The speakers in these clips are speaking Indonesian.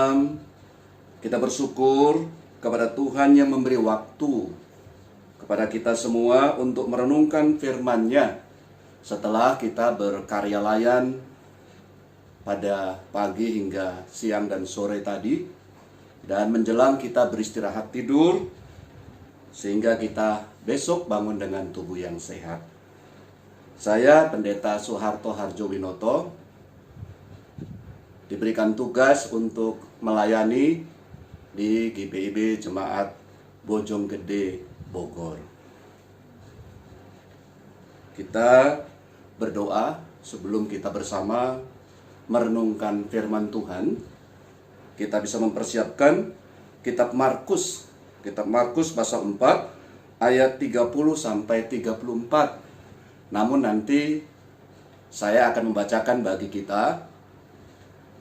malam kita bersyukur kepada Tuhan yang memberi waktu kepada kita semua untuk merenungkan firman-Nya setelah kita berkarya layan pada pagi hingga siang dan sore tadi, dan menjelang kita beristirahat tidur sehingga kita besok bangun dengan tubuh yang sehat. Saya Pendeta Soeharto Harjowinoto diberikan tugas untuk melayani di GPIB Jemaat Bojonggede Bogor. Kita berdoa sebelum kita bersama merenungkan firman Tuhan. Kita bisa mempersiapkan kitab Markus pasal 4 ayat 30 sampai 34. Namun nanti saya akan membacakan bagi kita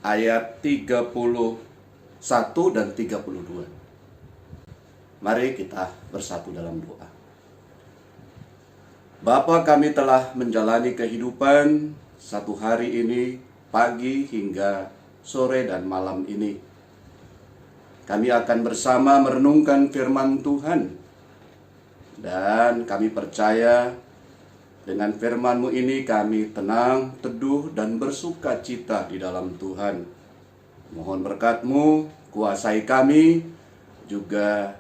ayat 31 dan 32. Mari kita bersatu dalam doa. Bapa, kami telah menjalani kehidupan satu hari ini, pagi hingga sore dan malam ini. Kami akan bersama merenungkan firman Tuhan. Dan kami percaya dengan firman-Mu ini kami tenang, teduh, dan bersuka cita di dalam Tuhan. Mohon berkat-Mu, kuasai kami, juga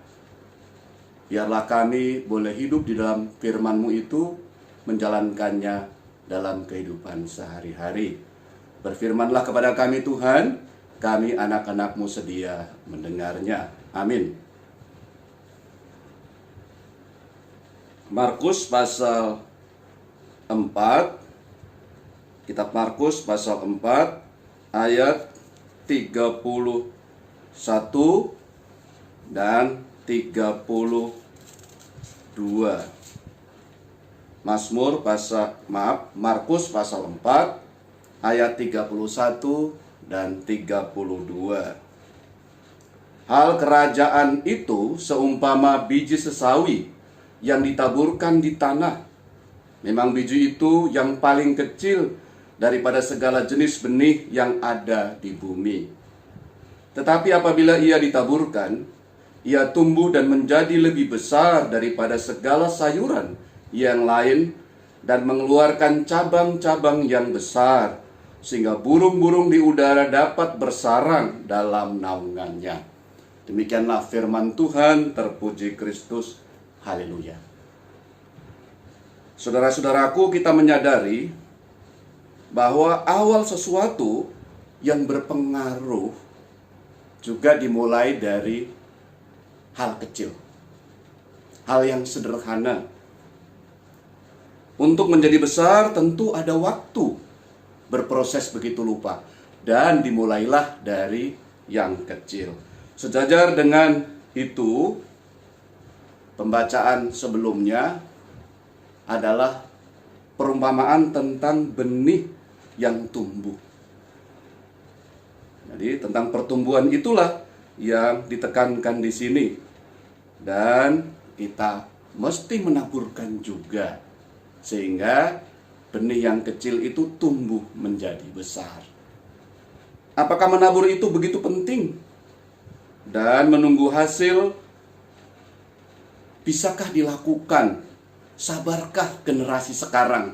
biarlah kami boleh hidup di dalam firman-Mu itu, menjalankannya dalam kehidupan sehari-hari. Berfirmanlah kepada kami Tuhan, kami anak-anak-Mu sedia mendengarnya. Amin. Markus pasal 4, kitab Markus pasal 4 ayat 31 dan 32. Markus pasal 4 ayat 31 dan 32. Hal kerajaan itu seumpama biji sesawi yang ditaburkan di tanah. Memang biji itu yang paling kecil daripada segala jenis benih yang ada di bumi. Tetapi apabila ia ditaburkan, ia tumbuh dan menjadi lebih besar daripada segala sayuran yang lain dan mengeluarkan cabang-cabang yang besar, sehingga burung-burung di udara dapat bersarang dalam naungannya. Demikianlah firman Tuhan, terpuji Kristus. Haleluya. Saudara-saudaraku, kita menyadari bahwa awal sesuatu yang berpengaruh juga dimulai dari hal kecil, hal yang sederhana. Untuk menjadi besar tentu ada waktu, berproses begitu lupa, dan dimulailah dari yang kecil. Sejajar dengan itu, pembacaan sebelumnya adalah perumpamaan tentang benih yang tumbuh. Jadi tentang pertumbuhan itulah yang ditekankan di sini. Dan kita mesti menaburkan juga, sehingga benih yang kecil itu tumbuh menjadi besar. Apakah menabur itu begitu penting? Dan menunggu hasil, bisakah dilakukan? Sabarkah generasi sekarang,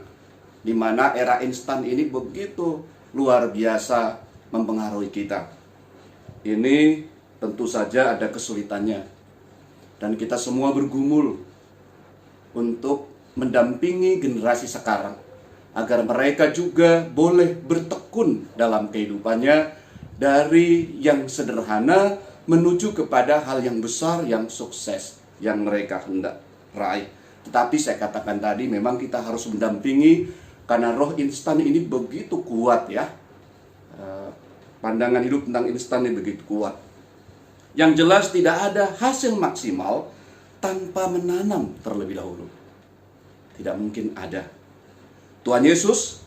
di mana era instan ini begitu luar biasa mempengaruhi kita? Ini tentu saja ada kesulitannya, dan kita semua bergumul untuk mendampingi generasi sekarang agar mereka juga boleh bertekun dalam kehidupannya dari yang sederhana menuju kepada hal yang besar, yang sukses, yang mereka hendak raih. Tetapi saya katakan tadi, memang kita harus mendampingi karena roh instan ini begitu kuat ya. Pandangan hidup tentang instan ini begitu kuat. Yang jelas tidak ada hasil maksimal tanpa menanam terlebih dahulu. Tidak mungkin ada. Tuhan Yesus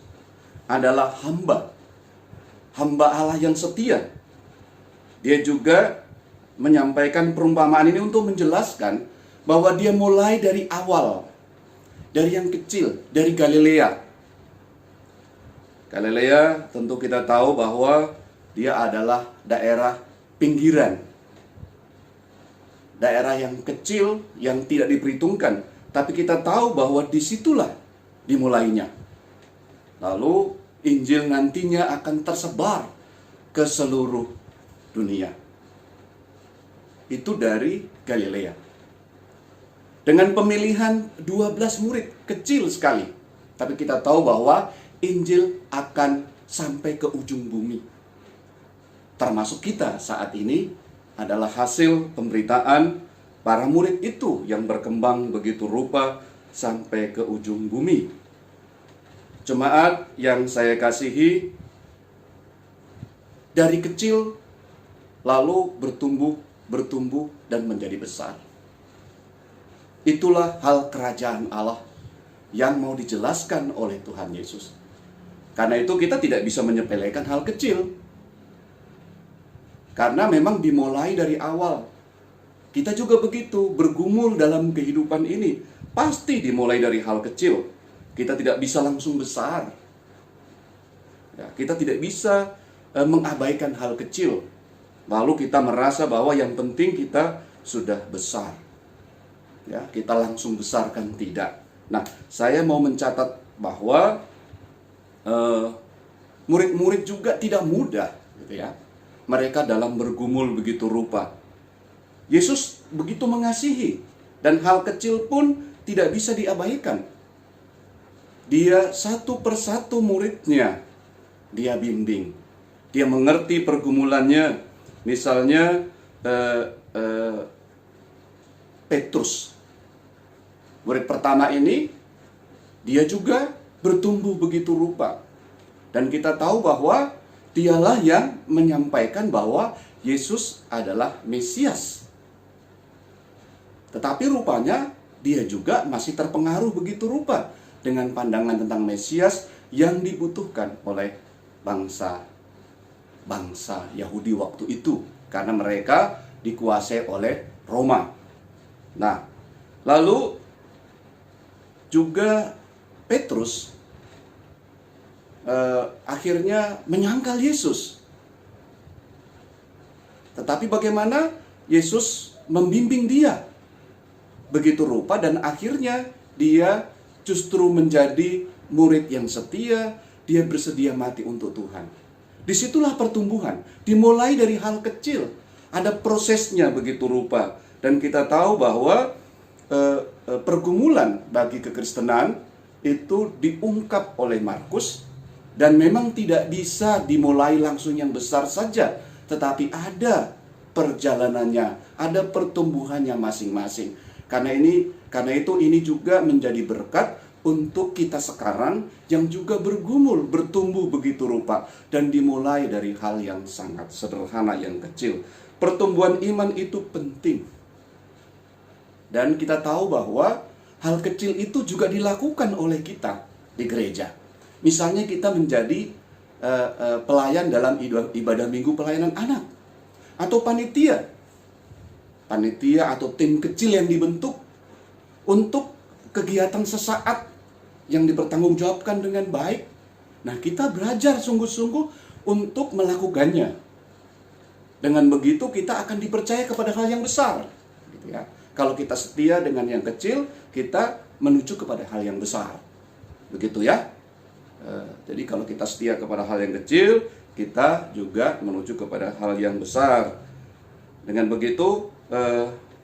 adalah hamba Allah yang setia. Dia juga menyampaikan perumpamaan ini untuk menjelaskan bahwa dia mulai dari awal, dari yang kecil, dari Galilea. Galilea tentu kita tahu bahwa dia adalah daerah pinggiran, daerah yang kecil yang tidak diperhitungkan, tapi kita tahu bahwa disitulah dimulainya. Lalu Injil nantinya akan tersebar ke seluruh dunia. Itu dari Galilea. Dengan pemilihan 12 murid, kecil sekali. Tapi kita tahu bahwa Injil akan sampai ke ujung bumi. Termasuk kita saat ini adalah hasil pemberitaan para murid itu yang berkembang begitu rupa sampai ke ujung bumi. Jemaat yang saya kasihi, dari kecil lalu bertumbuh dan menjadi besar. Itulah hal kerajaan Allah yang mau dijelaskan oleh Tuhan Yesus. Karena itu kita tidak bisa menyepelekan hal kecil. Karena memang dimulai dari awal. Kita juga begitu, bergumul dalam kehidupan ini. Pasti dimulai dari hal kecil. Kita tidak bisa langsung besar. Ya, kita tidak bisa mengabaikan hal kecil. Lalu kita merasa bahwa yang penting kita sudah besar. Ya, kita langsung besarkan, tidak. Nah, saya mau mencatat bahwa murid-murid juga tidak mudah, gitu ya. Mereka dalam bergumul begitu rupa. Yesus begitu mengasihi, dan hal kecil pun tidak bisa diabaikan. Dia satu persatu muridnya, dia bimbing. Dia mengerti pergumulannya. Misalnya Petrus, murid pertama ini, dia juga bertumbuh begitu rupa. Dan kita tahu bahwa dialah yang menyampaikan bahwa Yesus adalah Mesias. Tetapi rupanya dia juga masih terpengaruh begitu rupa dengan pandangan tentang Mesias yang dibutuhkan oleh bangsa Yahudi waktu itu. Karena mereka dikuasai oleh Roma. Nah, lalu juga Petrus akhirnya menyangkal Yesus. Tetapi bagaimana Yesus membimbing dia begitu rupa, dan akhirnya dia justru menjadi murid yang setia. Dia bersedia mati untuk Tuhan. Disitulah pertumbuhan, dimulai dari hal kecil. Ada prosesnya begitu rupa. Dan kita tahu bahwa pergumulan bagi kekristenan itu diungkap oleh Markus. Dan memang tidak bisa dimulai langsung yang besar saja, tetapi ada perjalanannya, ada pertumbuhannya masing-masing. Karena itu ini juga menjadi berkat untuk kita sekarang yang juga bergumul, bertumbuh begitu rupa, dan dimulai dari hal yang sangat sederhana, yang kecil. Pertumbuhan iman itu penting. Dan kita tahu bahwa hal kecil itu juga dilakukan oleh kita di gereja. Misalnya kita menjadi pelayan dalam ibadah minggu pelayanan anak, atau panitia atau tim kecil yang dibentuk untuk kegiatan sesaat yang dipertanggungjawabkan dengan baik. Nah, kita belajar sungguh-sungguh untuk melakukannya. Dengan begitu kita akan dipercaya kepada hal yang besar, gitu ya. Kalau kita setia dengan yang kecil, kita menuju kepada hal yang besar, begitu ya. Jadi kalau kita setia kepada hal yang kecil, kita juga menuju kepada hal yang besar. Dengan begitu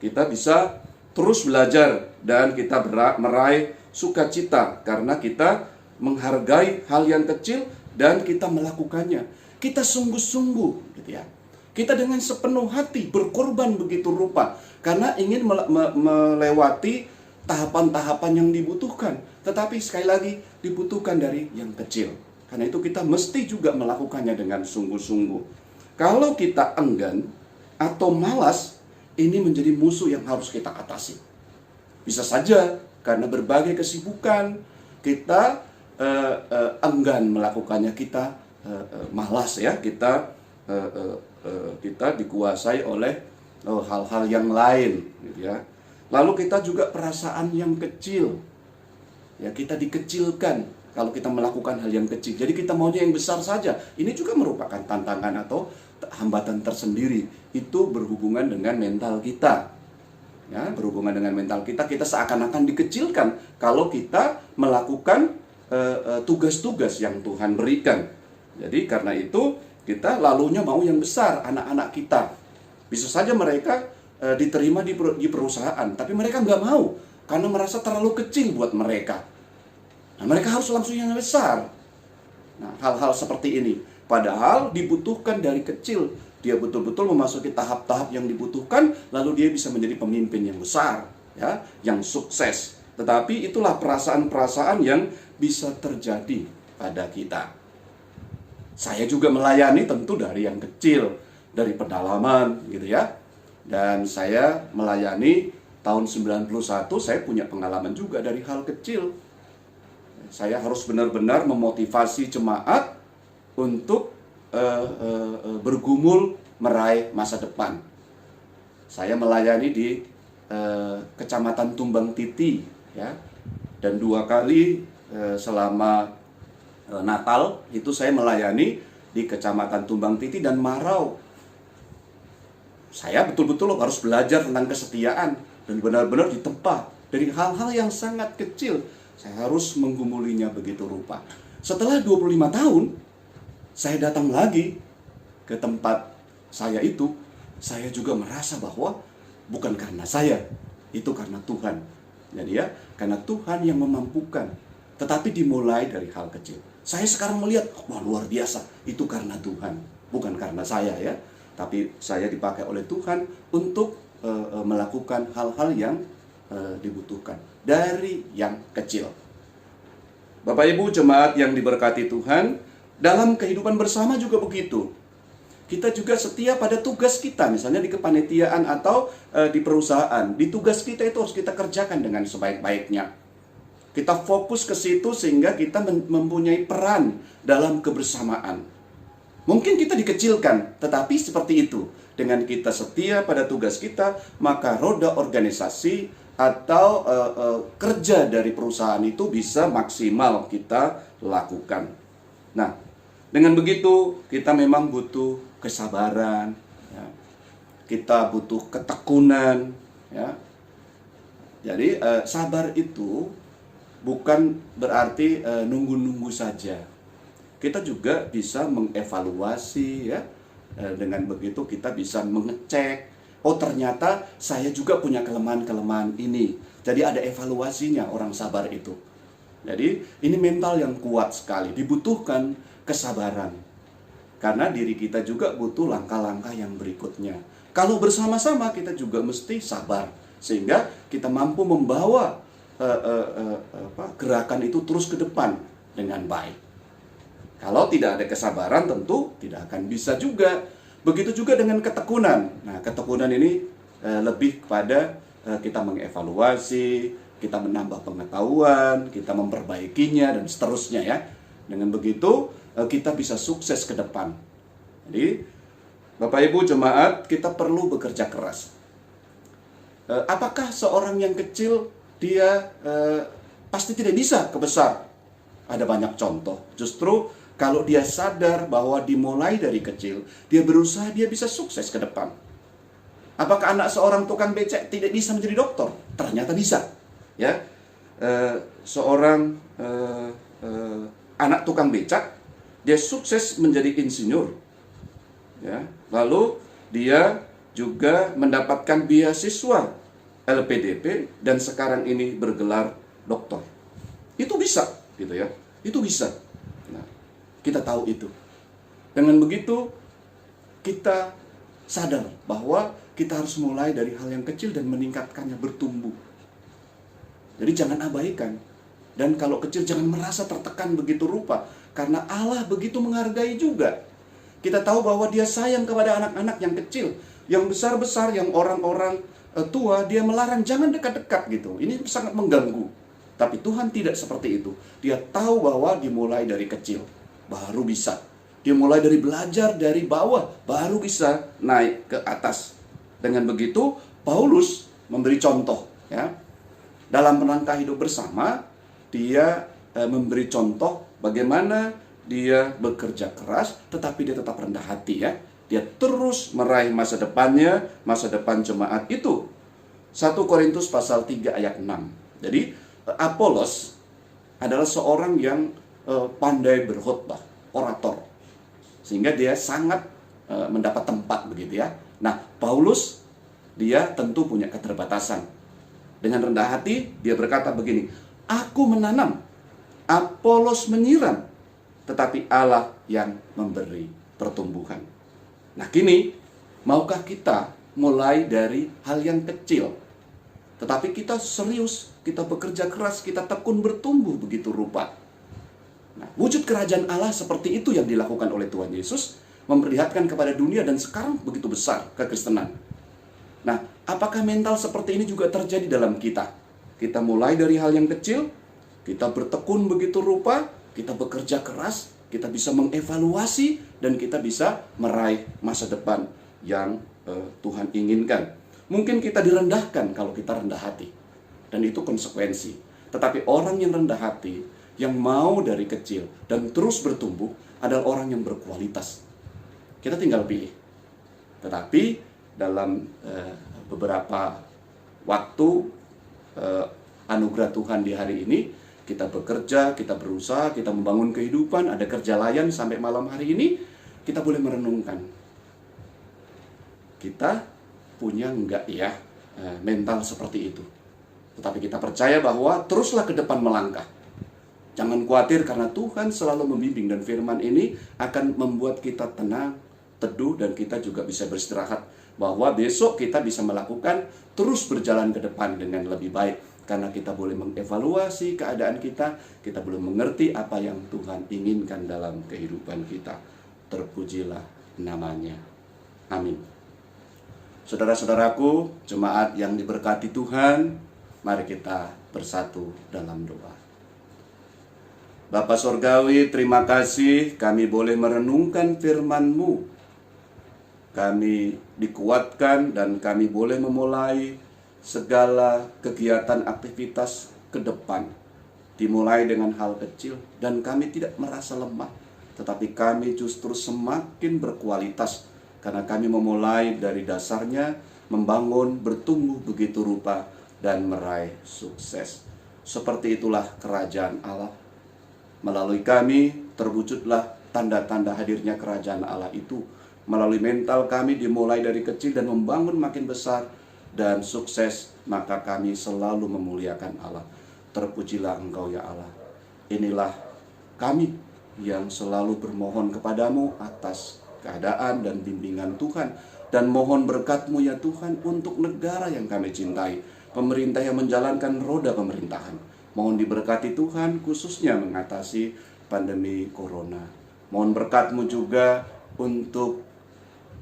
kita bisa terus belajar, dan kita meraih sukacita karena kita menghargai hal yang kecil dan kita melakukannya. Kita sungguh-sungguh, gitu ya. Kita dengan sepenuh hati berkorban begitu rupa karena ingin melewati tahapan-tahapan yang dibutuhkan. Tetapi sekali lagi dibutuhkan dari yang kecil. Karena itu kita mesti juga melakukannya dengan sungguh-sungguh. Kalau kita enggan atau malas, ini menjadi musuh yang harus kita atasi. Bisa saja karena berbagai kesibukan kita enggan melakukannya, kita malas ya, kita dikuasai oleh hal-hal yang lain, gitu ya. Lalu kita juga perasaan yang kecil, ya, kita dikecilkan kalau kita melakukan hal yang kecil. Jadi kita maunya yang besar saja. Ini juga merupakan tantangan atau hambatan tersendiri. Itu berhubungan dengan mental kita. Ya, berhubungan dengan mental kita seakan-akan dikecilkan kalau kita melakukan tugas-tugas yang Tuhan berikan. Jadi karena itu kita lalunya mau yang besar, anak-anak kita. Bisa saja mereka diterima di perusahaan, tapi mereka nggak mau karena merasa terlalu kecil buat mereka. Nah, mereka harus langsung yang besar. Nah, hal-hal seperti ini. Padahal dibutuhkan dari kecil. Dia betul-betul memasuki tahap-tahap yang dibutuhkan, lalu dia bisa menjadi pemimpin yang besar, ya, yang sukses. Tetapi itulah perasaan-perasaan yang bisa terjadi pada kita. Saya juga melayani tentu dari yang kecil, dari pedalaman gitu ya. Dan saya melayani tahun 91, saya punya pengalaman juga dari hal kecil. Saya harus benar-benar memotivasi jemaat untuk bergumul meraih masa depan. Saya melayani di Kecamatan Tumbang Titi, ya, dan 2 kali selama Natal itu saya melayani di Kecamatan Tumbang Titi dan Marau. Saya betul-betul harus belajar tentang kesetiaan dan benar-benar ditempa dari hal-hal yang sangat kecil. Saya harus menggumulinya begitu rupa. Setelah 25 tahun, saya datang lagi ke tempat saya itu. Saya juga merasa bahwa bukan karena saya, itu karena Tuhan. Jadi ya, karena Tuhan yang memampukan. Tetapi dimulai dari hal kecil. Saya sekarang melihat, wah luar biasa, itu karena Tuhan, bukan karena saya ya. Tapi saya dipakai oleh Tuhan untuk melakukan hal-hal yang dibutuhkan dari yang kecil. Bapak Ibu jemaat yang diberkati Tuhan, dalam kehidupan bersama juga begitu. Kita juga setia pada tugas kita, misalnya di kepanitiaan atau di perusahaan. Di tugas kita itu harus kita kerjakan dengan sebaik-baiknya. Kita fokus ke situ sehingga kita mempunyai peran dalam kebersamaan. Mungkin kita dikecilkan, tetapi seperti itu. Dengan kita setia pada tugas kita, maka roda organisasi atau kerja dari perusahaan itu bisa maksimal kita lakukan. Nah, dengan begitu kita memang butuh kesabaran, ya. Kita butuh ketekunan, ya. Jadi sabar itu bukan berarti nunggu-nunggu saja. Kita juga bisa mengevaluasi, ya. Dengan begitu kita bisa mengecek, oh ternyata saya juga punya kelemahan-kelemahan ini. Jadi ada evaluasinya orang sabar itu. Jadi ini mental yang kuat sekali, dibutuhkan kesabaran. Karena diri kita juga butuh langkah-langkah yang berikutnya. Kalau bersama-sama kita juga mesti sabar, sehingga kita mampu membawa gerakan itu terus ke depan dengan baik. Kalau tidak ada kesabaran tentu tidak akan bisa juga. Begitu juga dengan ketekunan. Nah, ketekunan ini lebih kepada kita mengevaluasi, kita menambah pengetahuan, kita memperbaikinya dan seterusnya ya. Dengan begitu kita bisa sukses ke depan. Jadi Bapak Ibu jemaat, kita perlu bekerja keras. Apakah seorang yang kecil dia pasti tidak bisa ke besar? Ada banyak contoh. Justru kalau dia sadar bahwa dimulai dari kecil, dia berusaha, dia bisa sukses ke depan. Apakah anak seorang tukang becak tidak bisa menjadi dokter? Ternyata bisa. Ya, seorang anak tukang becak, dia sukses menjadi insinyur. Ya, lalu dia juga mendapatkan beasiswa LPDP dan sekarang ini bergelar doktor. Itu bisa, gitu ya. Itu bisa. Nah, kita tahu itu. Dengan begitu kita sadar bahwa kita harus mulai dari hal yang kecil dan meningkatkannya, bertumbuh. Jadi jangan abaikan. Dan kalau kecil jangan merasa tertekan begitu rupa, karena Allah begitu menghargai juga. Kita tahu bahwa Dia sayang kepada anak-anak yang kecil, yang besar-besar, yang orang-orang tua Dia melarang jangan dekat-dekat gitu. Ini sangat mengganggu. Tapi Tuhan tidak seperti itu. Dia tahu bahwa dimulai dari kecil baru bisa. Dia mulai dari belajar dari bawah baru bisa naik ke atas. Dengan begitu Paulus memberi contoh ya. Dalam rangka hidup bersama, dia memberi contoh bagaimana dia bekerja keras, tetapi dia tetap rendah hati ya. Dia terus meraih masa depannya, masa depan jemaat itu. 1 Korintus pasal 3 ayat 6. Jadi Apolos adalah seorang yang pandai berkhotbah, orator. Sehingga dia sangat mendapat tempat begitu ya. Nah, Paulus dia tentu punya keterbatasan. Dengan rendah hati dia berkata begini, aku menanam, Apolos menyiram, tetapi Allah yang memberi pertumbuhan. Nah, kini maukah kita mulai dari hal yang kecil, tetapi kita serius, kita bekerja keras, kita tekun bertumbuh begitu rupa. Nah, wujud kerajaan Allah seperti itu yang dilakukan oleh Tuhan Yesus, memperlihatkan kepada dunia dan sekarang begitu besar kekristenan. Nah, apakah mental seperti ini juga terjadi dalam kita? Kita mulai dari hal yang kecil, kita bertekun begitu rupa, kita bekerja keras, kita bisa mengevaluasi, dan kita bisa meraih masa depan yang Tuhan inginkan. Mungkin kita direndahkan kalau kita rendah hati, dan itu konsekuensi. Tetapi orang yang rendah hati, yang mau dari kecil dan terus bertumbuh, adalah orang yang berkualitas. Kita tinggal pilih. Tetapi dalam beberapa waktu anugerah Tuhan di hari ini, kita bekerja, kita berusaha, kita membangun kehidupan, ada kerja layan sampai malam hari ini, kita boleh merenungkan. Kita punya enggak ya mental seperti itu? Tetapi kita percaya bahwa teruslah ke depan melangkah. Jangan khawatir karena Tuhan selalu membimbing, dan firman ini akan membuat kita tenang, teduh, dan kita juga bisa beristirahat. Bahwa besok kita bisa melakukan terus berjalan ke depan dengan lebih baik. Karena kita boleh mengevaluasi keadaan kita boleh mengerti apa yang Tuhan inginkan dalam kehidupan kita. Terpujilah namanya. Amin. Saudara-saudaraku, jemaat yang diberkati Tuhan, mari kita bersatu dalam doa. Bapa Sorgawi, terima kasih kami boleh merenungkan firman-Mu. Kami dikuatkan dan kami boleh memulai segala kegiatan aktivitas ke depan. Dimulai dengan hal kecil dan kami tidak merasa lemah. Tetapi kami justru semakin berkualitas karena kami memulai dari dasarnya, membangun, bertumbuh begitu rupa dan meraih sukses. Seperti itulah kerajaan Allah. Melalui kami terwujudlah tanda-tanda hadirnya kerajaan Allah itu. Melalui mental kami dimulai dari kecil dan membangun makin besar dan sukses, maka kami selalu memuliakan Allah. Terpujilah Engkau ya Allah. Inilah kami yang selalu bermohon kepadamu atas keadaan dan bimbingan Tuhan. Dan mohon berkat-Mu ya Tuhan untuk negara yang kami cintai, pemerintah yang menjalankan roda pemerintahan. Mohon diberkati Tuhan khususnya mengatasi pandemi corona. Mohon berkat-Mu juga untuk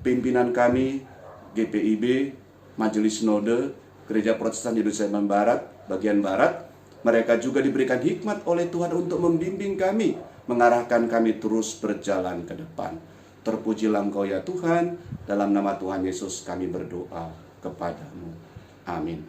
pimpinan kami, GPIB, Majelis Sinode, Gereja Protestan Yerusalem Barat, bagian Barat. Mereka juga diberikan hikmat oleh Tuhan untuk membimbing kami, mengarahkan kami terus berjalan ke depan. Terpujilah Engkau ya Tuhan, dalam nama Tuhan Yesus kami berdoa kepadamu. Amin.